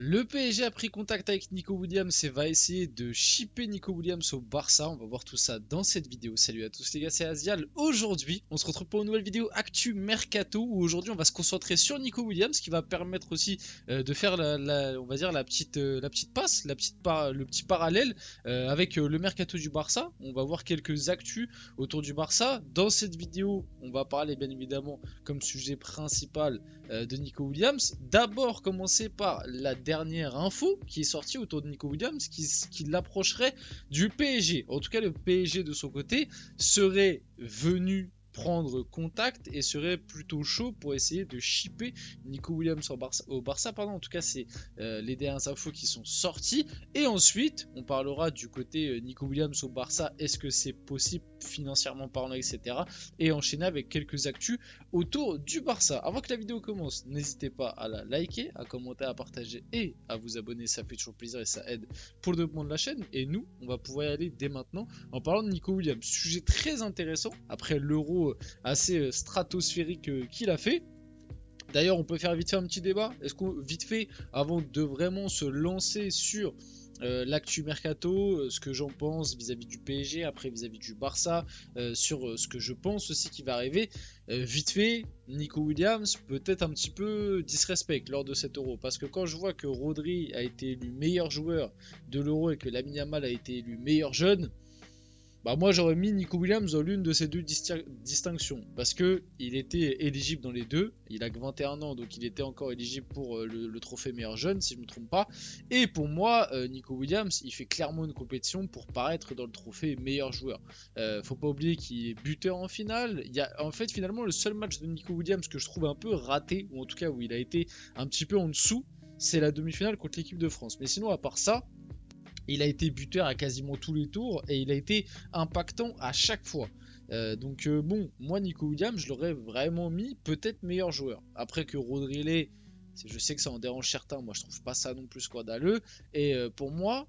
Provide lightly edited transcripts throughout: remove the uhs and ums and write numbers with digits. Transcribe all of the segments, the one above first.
Le PSG a pris contact avec Nico Williams et va essayer de shipper Nico Williams au Barça. On va voir tout ça dans cette vidéo. Salut à tous les gars, c'est Azial. Aujourd'hui, on se retrouve pour une nouvelle vidéo Actu Mercato où aujourd'hui on va se concentrer sur Nico Williams qui va permettre aussi de faire on va dire la petite passe, le petit parallèle avec le Mercato du Barça. On va voir quelques actus autour du Barça. Dans cette vidéo, on va parler bien évidemment comme sujet principal de Nico Williams. D'abord commencer par la dernière info qui est sortie autour de Nico Williams qui l'approcherait du PSG. En tout cas, le PSG de son côté serait venu prendre contact et serait plutôt chaud pour essayer de shipper Nico Williams au Barça. Pardon. En tout cas, c'est les dernières infos qui sont sorties. Et ensuite, on parlera du côté Nico Williams au Barça. Est-ce que c'est possible financièrement parlant, etc. Et enchaîner avec quelques actus autour du Barça. Avant que la vidéo commence, n'hésitez pas à la liker, à commenter, à partager et à vous abonner. Ça fait toujours plaisir et ça aide pour le développement de la chaîne. Et nous, on va pouvoir y aller dès maintenant en parlant de Nico Williams. Sujet très intéressant après l'Euro assez stratosphérique qu'il a fait. D'ailleurs, on peut faire vite fait un petit débat. Est-ce qu'on vite fait avant de vraiment se lancer sur l'actu mercato, ce que j'en pense vis-à-vis du PSG, après vis-à-vis du Barça, sur ce que je pense aussi qui va arriver. Vite fait, Nico Williams peut-être un petit peu disrespect lors de cet Euro, parce que quand je vois que Rodri a été élu meilleur joueur de l'Euro et que Lamine Yamal a été élu meilleur jeune, bah moi j'aurais mis Nico Williams dans l'une de ces deux distinctions parce que il était éligible dans les deux, il a que 21 ans donc il était encore éligible pour le trophée meilleur jeune si je ne me trompe pas, et pour moi Nico Williams il fait clairement une compétition pour paraître dans le trophée meilleur joueur. Faut pas oublier qu'il est buteur en finale. Il y a en fait finalement le seul match de Nico Williams que je trouve un peu raté, ou en tout cas où il a été un petit peu en dessous, c'est la demi-finale contre l'équipe de France, mais sinon à part ça il a été buteur à quasiment tous les tours et il a été impactant à chaque fois. Donc bon, moi Nico Williams, je l'aurais vraiment mis peut-être meilleur joueur. Après que Rodri l'est, je sais que ça en dérange certains, moi je trouve pas ça non plus scandaleux. Et pour moi,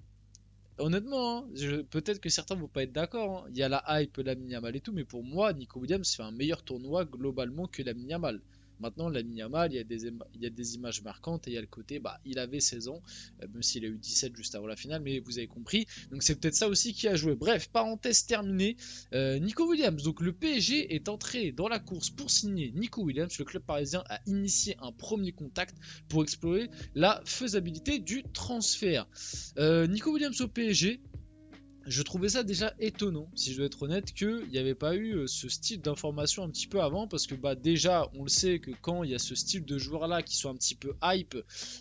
honnêtement, hein, peut-être que certains vont pas être d'accord. Hein. Il y a la hype, Lamine Yamal et tout, mais pour moi, Nico Williams fait un meilleur tournoi globalement que Lamine Yamal. Maintenant, Lamine Yamal, il y a des images marquantes et il y a le côté, bah, il avait 16 ans, même s'il a eu 17 juste avant la finale, mais vous avez compris. Donc c'est peut-être ça aussi qui a joué. Bref, parenthèse terminée. Nico Williams, donc le PSG est entré dans la course pour signer Nico Williams. Le club parisien a initié un premier contact pour explorer la faisabilité du transfert. Nico Williams au PSG, je trouvais ça déjà étonnant, si je dois être honnête, qu'il n'y avait pas eu ce style d'information un petit peu avant, parce que bah déjà, on le sait que quand il y a ce style de joueurs-là qui sont un petit peu hype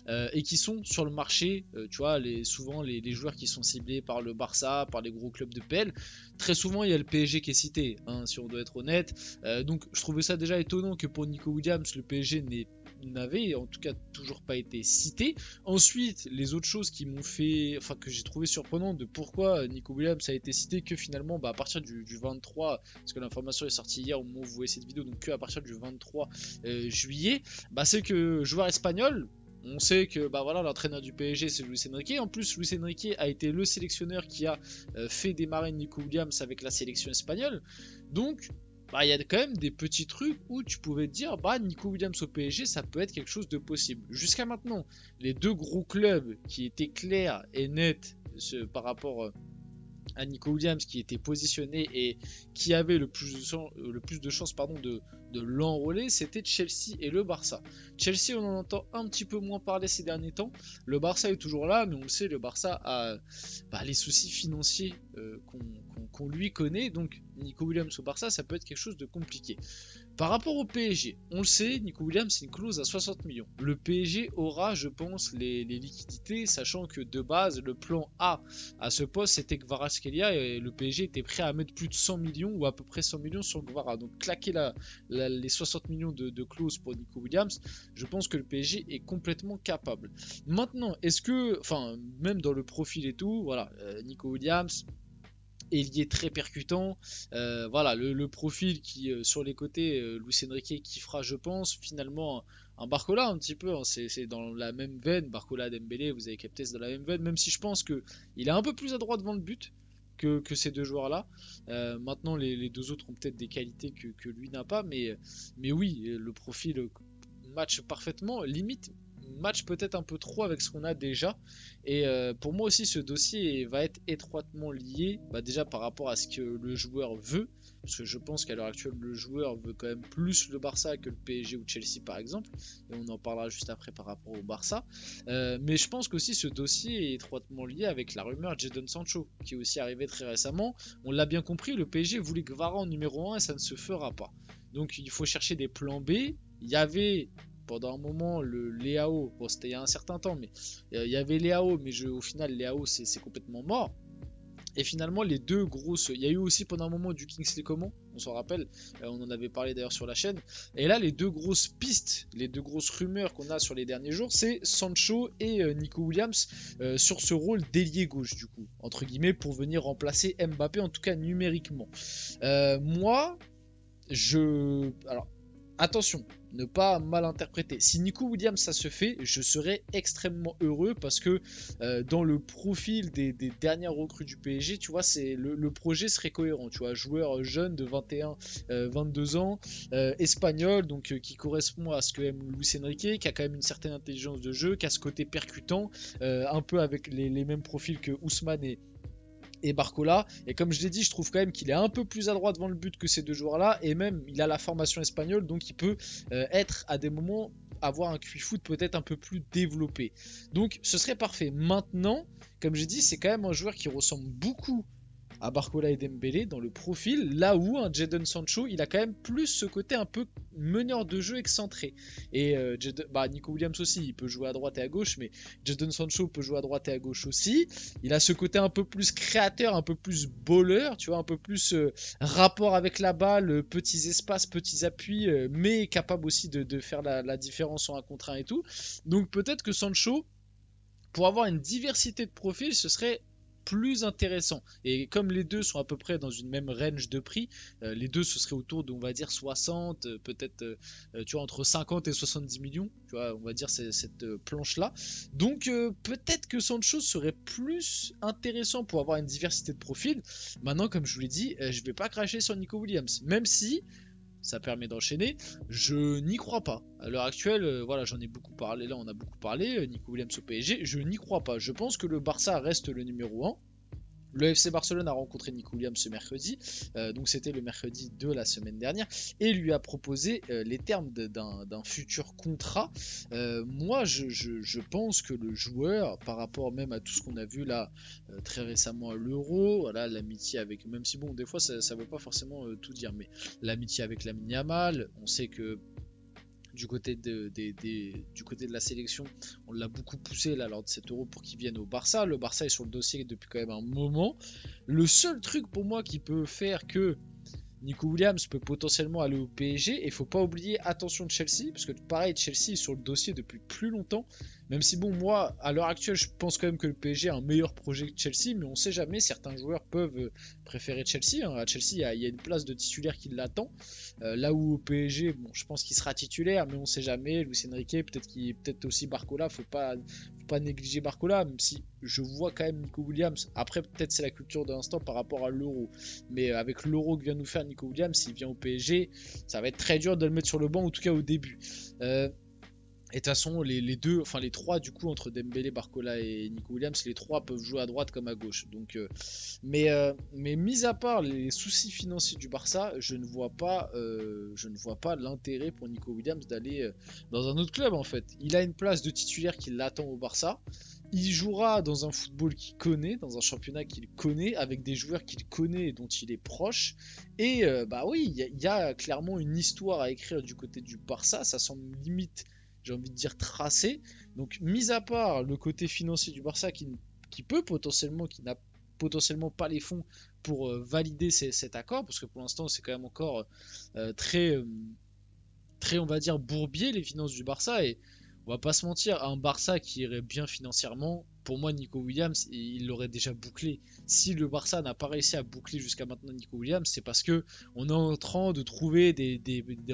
et qui sont sur le marché, tu vois, souvent les joueurs qui sont ciblés par le Barça, par les gros clubs de PL, très souvent il y a le PSG qui est cité, hein, si on doit être honnête. Donc je trouvais ça déjà étonnant que pour Nico Williams, le PSG n'avait en tout cas toujours pas été cité. Ensuite, les autres choses qui m'ont fait, enfin que j'ai trouvé surprenant de pourquoi Nico Williams a été cité que finalement bah, à partir du 23, parce que l'information est sortie hier au moment où vous voyez cette vidéo, donc que à partir du 23 juillet, bah, c'est que joueur espagnol. On sait que bah voilà, l'entraîneur du PSG c'est Luis Enrique. En plus, Luis Enrique a été le sélectionneur qui a fait démarrer Nico Williams avec la sélection espagnole. Donc bah, il y a quand même des petits trucs où tu pouvais te dire bah Nico Williams au PSG ça peut être quelque chose de possible. Jusqu'à maintenant, les deux gros clubs qui étaient clairs et nets par rapport à Nico Williams, qui était positionné et qui avait le plus de chances pardon, de l'enrôler, c'était Chelsea et le Barça. Chelsea, on en entend un petit peu moins parler ces derniers temps. Le Barça est toujours là, mais on le sait, le Barça a les soucis financiers qu'on lui connaît. Donc Nico Williams au Barça, ça peut être quelque chose de compliqué. Par rapport au PSG, on le sait, Nico Williams c'est une clause à 60 millions. Le PSG aura, je pense, les liquidités, sachant que de base, le plan A à ce poste c'était Kvaratskhelia et le PSG était prêt à mettre plus de 100 millions ou à peu près 100 millions sur Kvara. Donc claquer les 60 millions de clauses pour Nico Williams, je pense que le PSG est complètement capable. Maintenant, est-ce que, enfin, même dans le profil et tout, voilà, Nico Williams, ailier très percutant, voilà le profil qui sur les côtés Luis Enrique qui fera je pense finalement un Barcola un petit peu, hein, c'est dans la même veine, Barcola, Dembélé, vous avez capté, c'est dans la même veine, même si je pense que il est un peu plus à droite devant le but que ces deux joueurs là. Maintenant les deux autres ont peut-être des qualités que lui n'a pas, mais oui le profil match parfaitement, limite match peut-être un peu trop avec ce qu'on a déjà. Et pour moi aussi, ce dossier va être étroitement lié, déjà par rapport à ce que le joueur veut. Parce que je pense qu'à l'heure actuelle, le joueur veut quand même plus le Barça que le PSG ou Chelsea par exemple. Et on en parlera juste après par rapport au Barça. Mais je pense qu'aussi ce dossier est étroitement lié avec la rumeur Jadon Sancho, qui est aussi arrivé très récemment. On l'a bien compris, le PSG voulait que Varane en numéro 1 et ça ne se fera pas. Donc il faut chercher des plans B. Il y avait pendant un moment le Leao, bon c'était il y a un certain temps, mais il y avait Leao, mais au final Leao c'est complètement mort. Et finalement, les deux grosses. Il y a eu aussi pendant un moment du Kingsley Coman, on s'en rappelle, on en avait parlé d'ailleurs sur la chaîne. Et là, les deux grosses pistes, les deux grosses rumeurs qu'on a sur les derniers jours, c'est Sancho et Nico Williams sur ce rôle d'ailier gauche, du coup, entre guillemets, pour venir remplacer Mbappé, en tout cas numériquement. Moi, alors, attention, ne pas mal interpréter. Si Nico Williams ça se fait, je serais extrêmement heureux parce que dans le profil des dernières recrues du PSG, tu vois, le projet serait cohérent. Tu vois, joueur jeune de 21, 22 ans, espagnol, donc qui correspond à ce que aime Luis Enrique, qui a quand même une certaine intelligence de jeu, qui a ce côté percutant, un peu avec les mêmes profils que Ousmane et Barcola. Et comme je l'ai dit, je trouve quand même qu'il est un peu plus à droite devant le but que ces deux joueurs-là. Et même, il a la formation espagnole, donc il peut être à des moments avoir un QI foot peut-être un peu plus développé. Donc ce serait parfait. Maintenant, comme j'ai dit, c'est quand même un joueur qui ressemble beaucoup à Barcola et Dembélé dans le profil, là où un Jadon Sancho, il a quand même plus ce côté un peu meneur de jeu excentré. Et Nico Williams aussi, il peut jouer à droite et à gauche, mais Jadon Sancho peut jouer à droite et à gauche aussi. Il a ce côté un peu plus créateur, un peu plus bowler, tu vois, un peu plus rapport avec la balle, petits espaces, petits appuis, mais capable aussi de faire la différence en 1 contre 1 et tout. Donc peut-être que Sancho, pour avoir une diversité de profils, ce serait plus intéressant. Et comme les deux sont à peu près dans une même range de prix, les deux ce serait autour de, on va dire, 60, peut-être, tu vois, entre 50 et 70 millions, tu vois, on va dire cette planche-là. Donc peut-être que Sancho serait plus intéressant pour avoir une diversité de profils. Maintenant, comme je vous l'ai dit, je vais pas cracher sur Nico Williams, même si ça permet d'enchaîner. Je n'y crois pas. À l'heure actuelle, voilà, j'en ai beaucoup parlé, là on a beaucoup parlé, Nico Williams au PSG, je n'y crois pas. Je pense que le Barça reste le numéro 1. Le FC Barcelone a rencontré Nico Williams ce mercredi, donc c'était le mercredi de la semaine dernière, et lui a proposé les termes d'un futur contrat. Moi, je pense que le joueur, par rapport même à tout ce qu'on a vu là très récemment à l'Euro, voilà, l'amitié avec, même si bon, des fois ça ne veut pas forcément tout dire, mais l'amitié avec Lamine Yamal, on sait que du côté de la sélection, on l'a beaucoup poussé là lors de cet Euro pour qu'il vienne au Barça. Le Barça est sur le dossier depuis quand même un moment. Le seul truc pour moi qui peut faire que Nico Williams peut potentiellement aller au PSG, et il faut pas oublier, attention de Chelsea, parce que pareil, Chelsea est sur le dossier depuis plus longtemps, même si bon, moi, à l'heure actuelle, je pense quand même que le PSG a un meilleur projet que Chelsea, mais on sait jamais, certains joueurs peuvent préférer Chelsea, hein. À Chelsea, il y a une place de titulaire qui l'attend, là où au PSG, bon, je pense qu'il sera titulaire, mais on sait jamais, Luis Enrique, peut-être aussi Barcola, faut pas négliger Barcola, même si je vois quand même Nico Williams. Après, peut-être c'est la culture de l'instant par rapport à l'Euro, mais avec l'Euro que vient nous faire Nico Williams, s'il vient au PSG, ça va être très dur de le mettre sur le banc, en tout cas au début. Et de toute façon, les deux, enfin les trois du coup, entre Dembélé, Barcola et Nico Williams, les trois peuvent jouer à droite comme à gauche. Donc, mais mis à part les soucis financiers du Barça, je ne vois pas l'intérêt pour Nico Williams d'aller dans un autre club en fait. Il a une place de titulaire qui l'attend au Barça. Il jouera dans un football qu'il connaît, dans un championnat qu'il connaît, avec des joueurs qu'il connaît et dont il est proche. Et bah oui, il y a clairement une histoire à écrire du côté du Barça. Ça semble limite, j'ai envie de dire, tracé. Donc, mis à part le côté financier du Barça qui n'a potentiellement pas les fonds pour valider cet accord, parce que pour l'instant c'est quand même encore très, on va dire, bourbier les finances du Barça. Et on va pas se mentir, un Barça qui irait bien financièrement, pour moi Nico Williams, il l'aurait déjà bouclé. Si le Barça n'a pas réussi à boucler jusqu'à maintenant Nico Williams, c'est parce que on est en train de trouver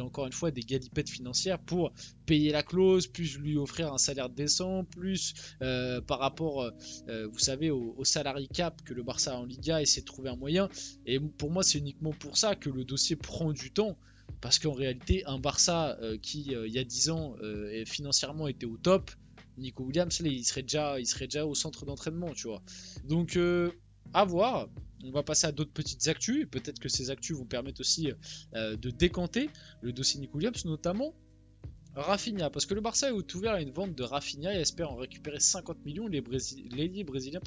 encore une fois des galipettes financières pour payer la clause, plus lui offrir un salaire décent, plus par rapport, vous savez, au salary cap que le Barça a en Liga, essayer de trouver un moyen. Et pour moi, c'est uniquement pour ça que le dossier prend du temps. Parce qu'en réalité, un Barça qui, il y a 10 ans, financièrement était au top, Nico Williams, là, il serait déjà au centre d'entraînement, tu vois. Donc, à voir. On va passer à d'autres petites actus, et peut-être que ces actus vous permettent aussi de décanter le dossier Nico Williams, notamment Rafinha, parce que le Barça est ouvert à une vente de Rafinha et espère en récupérer 50 millions. L'ailier brésilien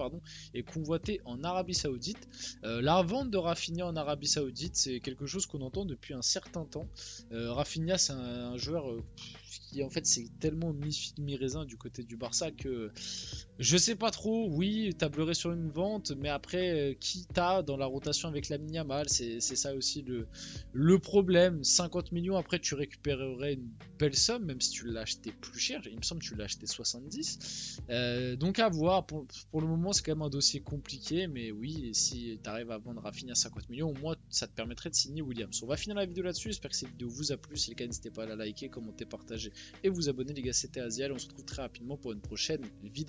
est convoité en Arabie Saoudite. La vente de Rafinha en Arabie Saoudite, c'est quelque chose qu'on entend depuis un certain temps. Rafinha, c'est un joueur qui en fait c'est tellement mi-raisin du côté du Barça que je sais pas trop. Oui, tablerait sur une vente, mais après, qui t'as dans la rotation avec Lamine Yamal, c'est ça aussi le problème. 50 millions, après tu récupérerais une belle somme, même si tu l'as acheté plus cher. Il me semble que tu l'as acheté 70. Donc à voir. Pour le moment, c'est quand même un dossier compliqué, mais oui, si tu arrives à vendre Rafinha à 50 millions, au moins ça te permettrait de signer Williams. On va finir la vidéo là-dessus. J'espère que cette vidéo vous a plu. Si c'est le cas, n'hésitez pas à la liker, commenter, partager et vous abonner, les gars. C'était Azial. On se retrouve très rapidement pour une prochaine vidéo.